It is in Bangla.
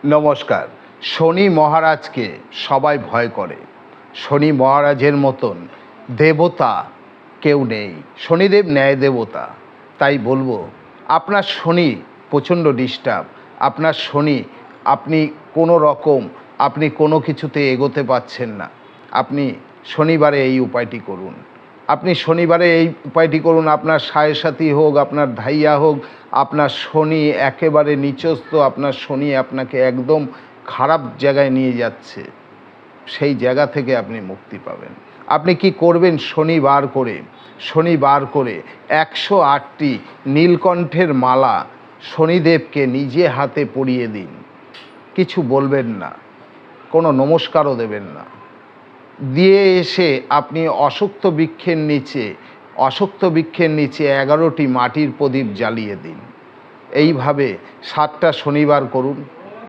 নমস্কার। শনি মহারাজকে সবাই ভয় করে। শনি মহারাজের মতন দেবতা কেউ নেই। শনিদেব ন্যায় দেবতা। তাই বলবো, আপনার শনি প্রচণ্ড ডিস্টার্ব। আপনার শনি, আপনি কোনো রকম আপনি কোনো কিছুতে এগোতে পারছেন না। আপনি শনিবারে এই উপায়টি করুন। আপনি শনিবারে এই উপায়টি করুন। আপনার সাথী হোক, আপনার ধাইয়া হোক, আপনার শনি একেবারে নিচস্থ, আপনার শনি আপনাকে একদম খারাপ জায়গায় নিয়ে যাচ্ছে, সেই জায়গা থেকে আপনি মুক্তি পাবেন। আপনি কি করবেন? শনিবার করে 108টি নীলকণ্ঠের মালা শনিদেবকে নিজে হাতে পরিয়ে দিন। কিছু বলবেন না, কোনো নমস্কারও দেবেন না। দিয়ে এসে আপনি অশ্বত্থ বৃক্ষের নিচে 11টি মাটির প্রদীপ জ্বালিয়ে দিন। এইভাবে 7টা শনিবার করুন।